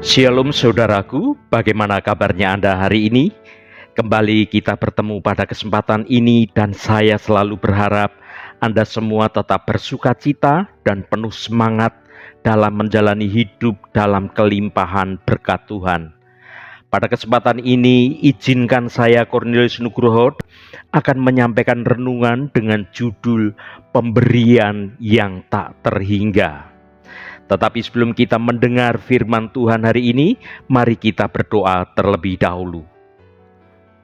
Shalom saudaraku, bagaimana kabarnya Anda hari ini? Kembali kita bertemu pada kesempatan ini dan saya selalu berharap Anda semua tetap bersukacita dan penuh semangat dalam menjalani hidup dalam kelimpahan berkat Tuhan. Pada kesempatan ini, izinkan saya Cornelius Nugroho akan menyampaikan renungan dengan judul Pemberian yang Tak Terhingga. Tetapi sebelum kita mendengar firman Tuhan hari ini, mari kita berdoa terlebih dahulu.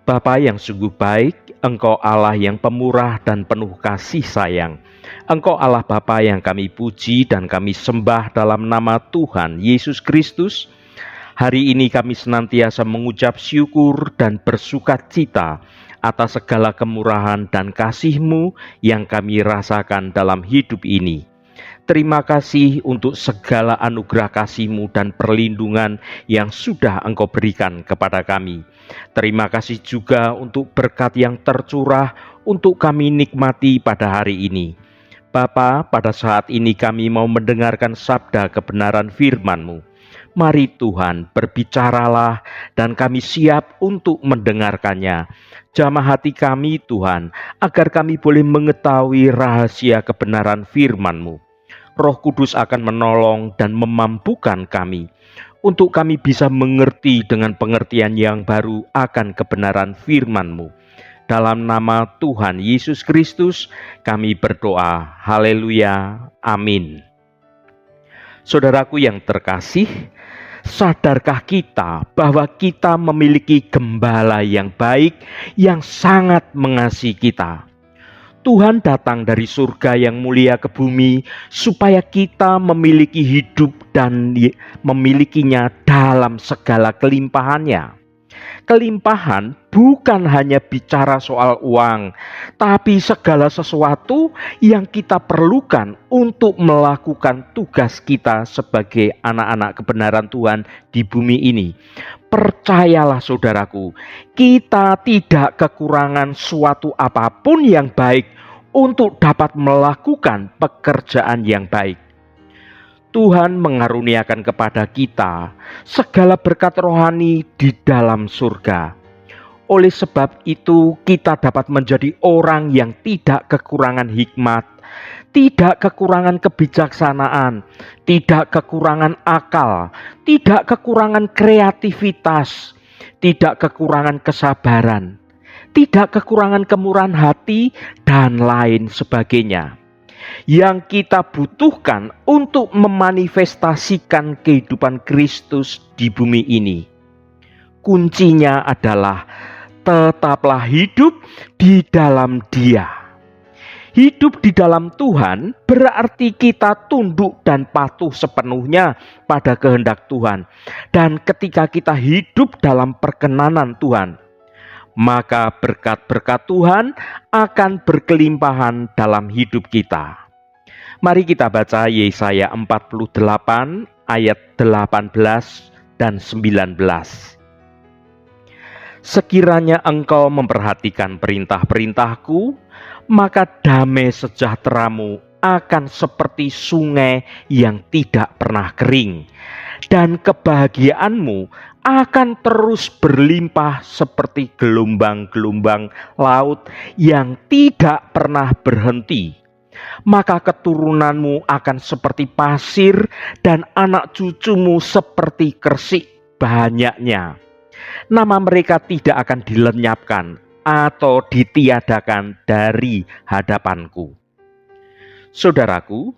Bapa yang sungguh baik, Engkau Allah yang pemurah dan penuh kasih sayang. Engkau Allah Bapa yang kami puji dan kami sembah dalam nama Tuhan Yesus Kristus. Hari ini kami senantiasa mengucap syukur dan bersukacita atas segala kemurahan dan kasih-Mu yang kami rasakan dalam hidup ini. Terima kasih untuk segala anugerah kasih-Mu dan perlindungan yang sudah Engkau berikan kepada kami. Terima kasih juga untuk berkat yang tercurah untuk kami nikmati pada hari ini. Bapa, pada saat ini kami mau mendengarkan sabda kebenaran firman-Mu. Mari Tuhan, berbicaralah dan kami siap untuk mendengarkannya. Jamah hati kami Tuhan, agar kami boleh mengetahui rahasia kebenaran firman-Mu. Roh Kudus akan menolong dan memampukan kami untuk kami bisa mengerti dengan pengertian yang baru akan kebenaran firman-Mu. Dalam nama Tuhan Yesus Kristus kami berdoa. Haleluya. Amin. Saudaraku yang terkasih, sadarkah kita bahwa kita memiliki gembala yang baik yang sangat mengasihi kita? Tuhan datang dari surga yang mulia ke bumi supaya kita memiliki hidup dan memilikinya dalam segala kelimpahannya. Kelimpahan bukan hanya bicara soal uang, tapi segala sesuatu yang kita perlukan untuk melakukan tugas kita sebagai anak-anak kebenaran Tuhan di bumi ini. Percayalah saudaraku, kita tidak kekurangan suatu apapun yang baik untuk dapat melakukan pekerjaan yang baik. Tuhan mengaruniakan kepada kita segala berkat rohani di dalam surga. Oleh sebab itu kita dapat menjadi orang yang tidak kekurangan hikmat, tidak kekurangan kebijaksanaan, tidak kekurangan akal, tidak kekurangan kreativitas, tidak kekurangan kesabaran, tidak kekurangan kemurahan hati, dan lain sebagainya. Yang kita butuhkan untuk memanifestasikan kehidupan Kristus di bumi ini. Kuncinya adalah tetaplah hidup di dalam Dia. Hidup di dalam Tuhan berarti kita tunduk dan patuh sepenuhnya pada kehendak Tuhan. Dan ketika kita hidup dalam perkenanan Tuhan, maka berkat-berkat Tuhan akan berkelimpahan dalam hidup kita. Mari kita baca Yesaya 48 ayat 18 dan 19. Sekiranya engkau memperhatikan perintah-perintahku, maka damai sejahteramu akan seperti sungai yang tidak pernah kering, dan kebahagiaanmu akan terus berlimpah seperti gelombang-gelombang laut yang tidak pernah berhenti. Maka keturunanmu akan seperti pasir dan anak cucumu seperti kersik banyaknya. Nama mereka tidak akan dilenyapkan atau ditiadakan dari hadapanku. Saudaraku,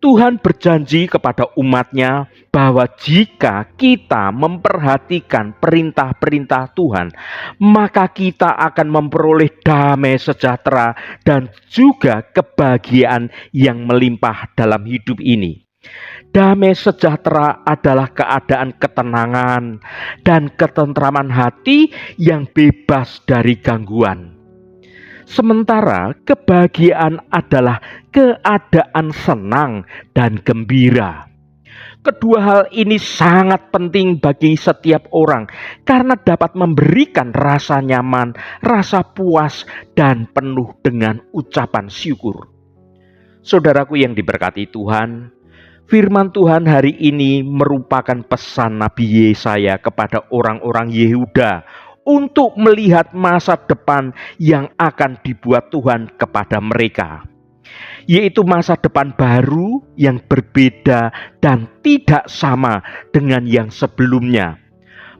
Tuhan berjanji kepada umat-Nya bahwa jika kita memperhatikan perintah-perintah Tuhan, maka kita akan memperoleh damai sejahtera dan juga kebahagiaan yang melimpah dalam hidup ini. Damai sejahtera adalah keadaan ketenangan dan ketentraman hati yang bebas dari gangguan. Sementara kebahagiaan adalah keadaan senang dan gembira. Kedua hal ini sangat penting bagi setiap orang karena dapat memberikan rasa nyaman, rasa puas, dan penuh dengan ucapan syukur. Saudaraku yang diberkati Tuhan, Firman Tuhan hari ini merupakan pesan Nabi Yesaya kepada orang-orang Yehuda untuk melihat masa depan yang akan dibuat Tuhan kepada mereka, yaitu masa depan baru yang berbeda dan tidak sama dengan yang sebelumnya,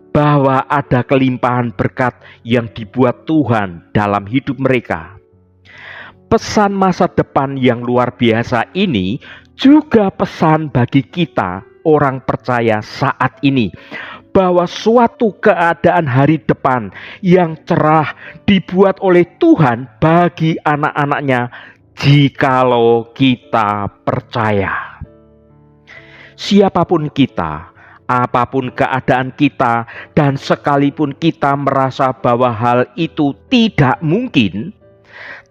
bahwa ada kelimpahan berkat yang dibuat Tuhan dalam hidup mereka. Pesan masa depan yang luar biasa ini juga pesan bagi kita orang percaya saat ini, bahwa suatu keadaan hari depan yang cerah dibuat oleh Tuhan bagi anak-anaknya jikalau kita percaya. Siapapun kita, apapun keadaan kita, dan sekalipun kita merasa bahwa hal itu tidak mungkin,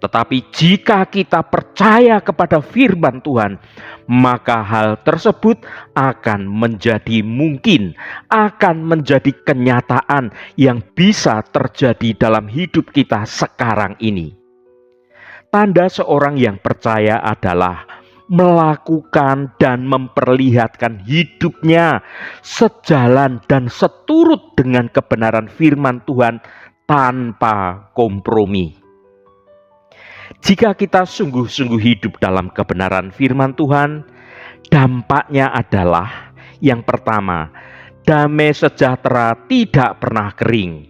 tetapi jika kita percaya kepada firman Tuhan, maka hal tersebut akan menjadi mungkin, akan menjadi kenyataan yang bisa terjadi dalam hidup kita sekarang ini. Tanda seorang yang percaya adalah melakukan dan memperlihatkan hidupnya sejalan dan seturut dengan kebenaran firman Tuhan tanpa kompromi. Jika kita sungguh-sungguh hidup dalam kebenaran firman Tuhan, dampaknya adalah yang pertama, damai sejahtera tidak pernah kering.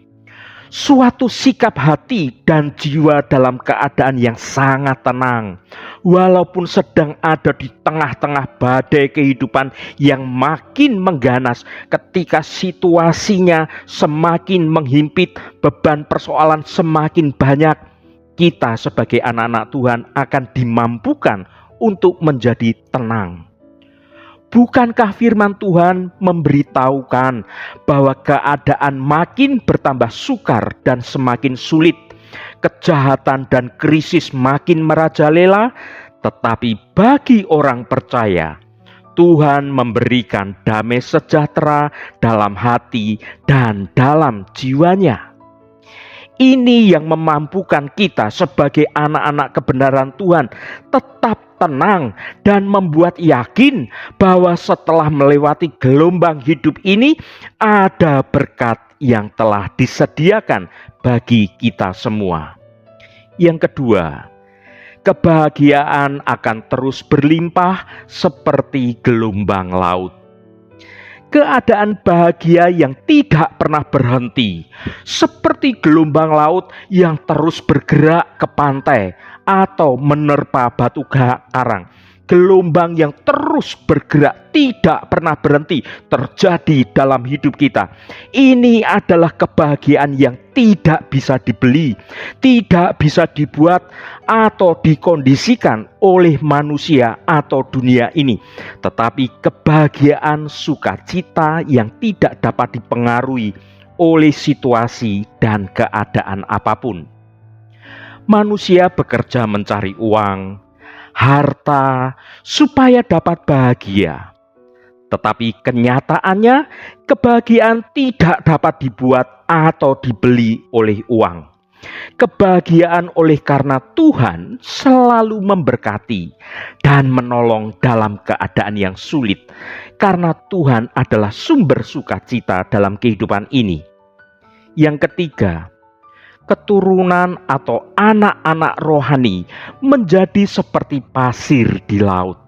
Suatu sikap hati dan jiwa dalam keadaan yang sangat tenang, walaupun sedang ada di tengah-tengah badai kehidupan yang makin mengganas, ketika situasinya semakin menghimpit, beban persoalan semakin banyak, kita sebagai anak-anak Tuhan akan dimampukan untuk menjadi tenang. Bukankah firman Tuhan memberitahukan bahwa keadaan makin bertambah sukar dan semakin sulit, kejahatan dan krisis makin merajalela, tetapi bagi orang percaya, Tuhan memberikan damai sejahtera dalam hati dan dalam jiwanya. Ini yang memampukan kita sebagai anak-anak kebenaran Tuhan tetap tenang dan membuat yakin bahwa setelah melewati gelombang hidup ini ada berkat yang telah disediakan bagi kita semua. Yang kedua, kebahagiaan akan terus berlimpah seperti gelombang laut. Keadaan bahagia yang tidak pernah berhenti, seperti gelombang laut yang terus bergerak ke pantai atau menerpa batu karang. Gelombang yang terus bergerak tidak pernah berhenti terjadi dalam hidup kita. Ini adalah kebahagiaan yang tidak bisa dibeli, tidak bisa dibuat atau dikondisikan oleh manusia atau dunia ini. Tetapi kebahagiaan sukacita yang tidak dapat dipengaruhi oleh situasi dan keadaan apapun. Manusia bekerja mencari uang, harta, supaya dapat bahagia. Tetapi kenyataannya, kebahagiaan tidak dapat dibuat atau dibeli oleh uang. Kebahagiaan oleh karena Tuhan selalu memberkati dan menolong dalam keadaan yang sulit, karena Tuhan adalah sumber sukacita dalam kehidupan ini. Yang ketiga, keturunan atau anak-anak rohani menjadi seperti pasir di laut.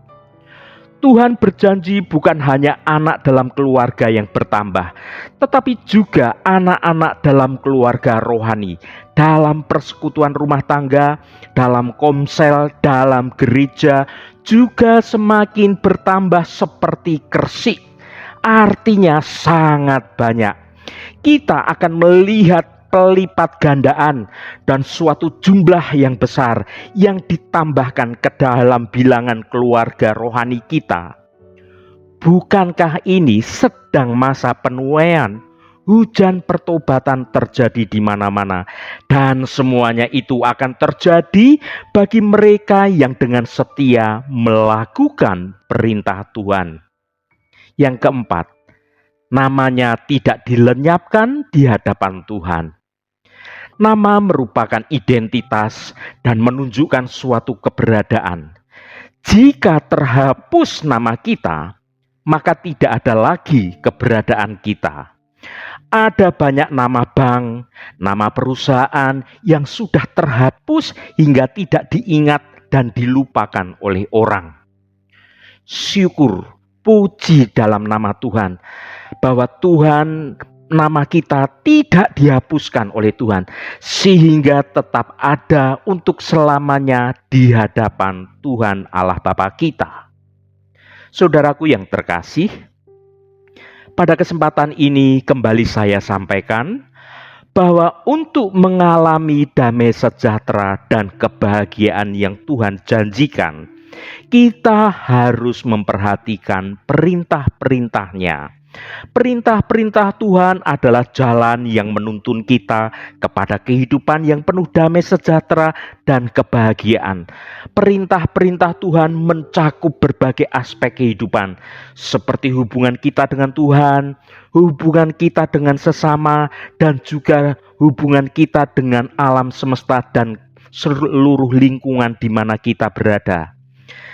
Tuhan berjanji bukan hanya anak dalam keluarga yang bertambah, tetapi juga anak-anak dalam keluarga rohani, dalam persekutuan rumah tangga, dalam komsel, dalam gereja, juga semakin bertambah seperti kersik. Artinya sangat banyak. Kita akan melihat pelipat gandaan dan suatu jumlah yang besar yang ditambahkan ke dalam bilangan keluarga rohani kita. Bukankah ini sedang masa penuaian? Hujan pertobatan terjadi di mana-mana, dan semuanya itu akan terjadi bagi mereka yang dengan setia melakukan perintah Tuhan. Yang keempat, namanya tidak dilenyapkan di hadapan Tuhan. Nama merupakan identitas dan menunjukkan suatu keberadaan. Jika terhapus nama kita, maka tidak ada lagi keberadaan kita. Ada banyak nama bank, nama perusahaan yang sudah terhapus hingga tidak diingat dan dilupakan oleh orang. Syukur, puji dalam nama Tuhan, bahwa Tuhan, nama kita tidak dihapuskan oleh Tuhan, sehingga tetap ada untuk selamanya di hadapan Tuhan Allah Bapa kita. Saudaraku yang terkasih, pada kesempatan ini kembali saya sampaikan bahwa untuk mengalami damai sejahtera dan kebahagiaan yang Tuhan janjikan, kita harus memperhatikan perintah-perintahnya. Perintah-perintah Tuhan adalah jalan yang menuntun kita kepada kehidupan yang penuh damai sejahtera dan kebahagiaan. Perintah-perintah Tuhan mencakup berbagai aspek kehidupan, seperti hubungan kita dengan Tuhan, hubungan kita dengan sesama, dan juga hubungan kita dengan alam semesta dan seluruh lingkungan di mana kita berada.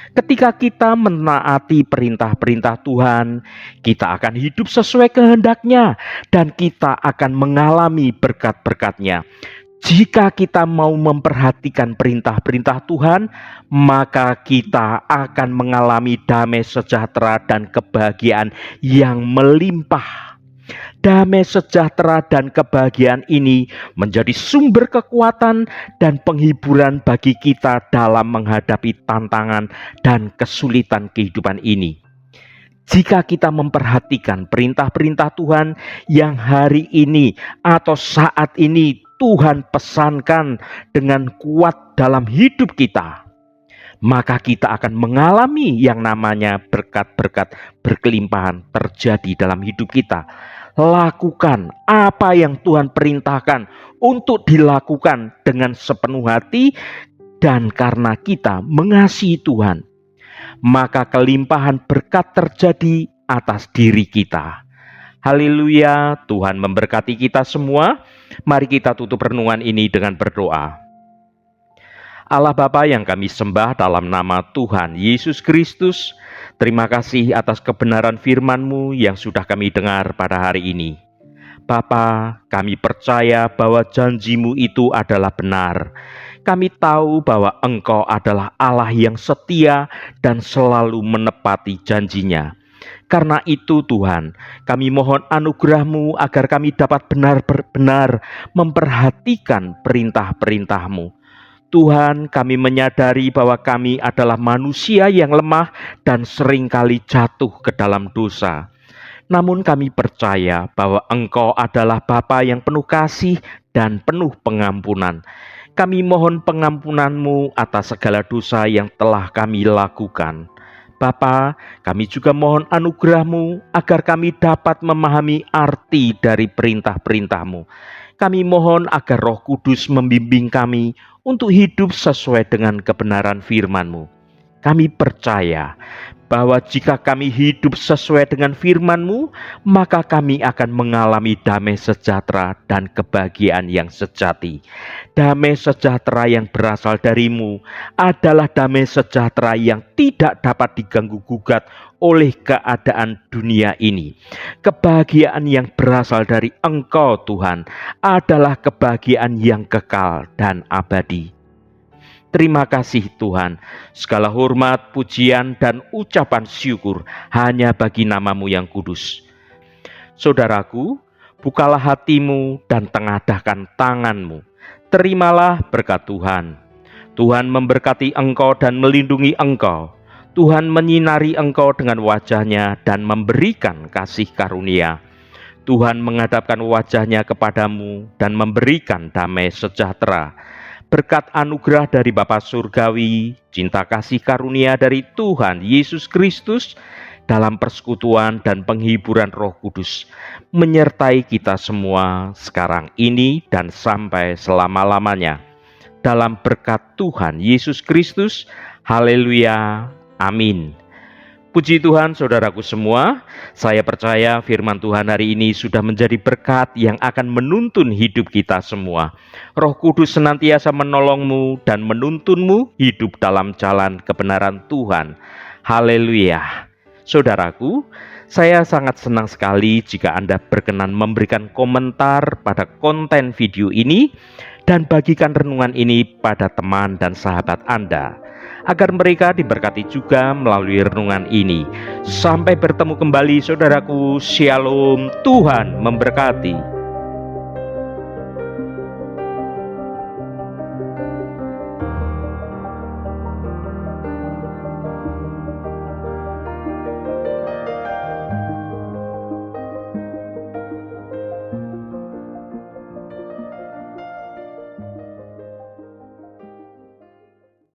Ketika kita menaati perintah-perintah Tuhan, kita akan hidup sesuai kehendak-Nya dan kita akan mengalami berkat-berkat-Nya. Jika kita mau memperhatikan perintah-perintah Tuhan, maka kita akan mengalami damai sejahtera dan kebahagiaan yang melimpah. Damai sejahtera dan kebahagiaan ini menjadi sumber kekuatan dan penghiburan bagi kita dalam menghadapi tantangan dan kesulitan kehidupan ini. Jika kita memperhatikan perintah-perintah Tuhan yang hari ini atau saat ini Tuhan pesankan dengan kuat dalam hidup kita, maka kita akan mengalami yang namanya berkat-berkat berkelimpahan terjadi dalam hidup kita. Lakukan apa yang Tuhan perintahkan untuk dilakukan dengan sepenuh hati, dan karena kita mengasihi Tuhan, maka kelimpahan berkat terjadi atas diri kita. Haleluya, Tuhan memberkati kita semua. Mari kita tutup renungan ini dengan berdoa. Allah Bapa yang kami sembah dalam nama Tuhan Yesus Kristus, terima kasih atas kebenaran firman-Mu yang sudah kami dengar pada hari ini. Bapa, kami percaya bahwa janji-Mu itu adalah benar. Kami tahu bahwa Engkau adalah Allah yang setia dan selalu menepati janji-Nya. Karena itu Tuhan, kami mohon anugerah-Mu agar kami dapat benar-benar memperhatikan perintah-perintah-Mu. Tuhan, kami menyadari bahwa kami adalah manusia yang lemah dan seringkali jatuh ke dalam dosa. Namun kami percaya bahwa Engkau adalah Bapa yang penuh kasih dan penuh pengampunan. Kami mohon pengampunan-Mu atas segala dosa yang telah kami lakukan. Bapa, kami juga mohon anugerah-Mu agar kami dapat memahami arti dari perintah-perintah-Mu. Kami mohon agar Roh Kudus membimbing kami untuk hidup sesuai dengan kebenaran firman-Mu. Kami percaya bahwa jika kami hidup sesuai dengan firman-Mu, maka kami akan mengalami damai sejahtera dan kebahagiaan yang sejati. Damai sejahtera yang berasal dari-Mu adalah damai sejahtera yang tidak dapat diganggu-gugat oleh keadaan dunia ini. Kebahagiaan yang berasal dari Engkau Tuhan adalah kebahagiaan yang kekal dan abadi. Terima kasih Tuhan, segala hormat, pujian, dan ucapan syukur hanya bagi nama-Mu yang kudus. Saudaraku, bukalah hatimu dan tengadahkan tanganmu. Terimalah berkat Tuhan. Tuhan memberkati engkau dan melindungi engkau. Tuhan menyinari engkau dengan wajah-Nya dan memberikan kasih karunia. Tuhan menghadapkan wajah-Nya kepadamu dan memberikan damai sejahtera. Berkat anugerah dari Bapa Surgawi, cinta kasih karunia dari Tuhan Yesus Kristus, dalam persekutuan dan penghiburan Roh Kudus, menyertai kita semua sekarang ini dan sampai selama-lamanya. Dalam berkat Tuhan Yesus Kristus, haleluya, amin. Puji Tuhan saudaraku semua, saya percaya firman Tuhan hari ini sudah menjadi berkat yang akan menuntun hidup kita semua. Roh Kudus senantiasa menolongmu dan menuntunmu hidup dalam jalan kebenaran Tuhan. Haleluya. Saudaraku, saya sangat senang sekali jika Anda berkenan memberikan komentar pada konten video ini dan bagikan renungan ini pada teman dan sahabat Anda, agar mereka diberkati juga melalui renungan ini. Sampai bertemu kembali saudaraku, Shalom, Tuhan memberkati.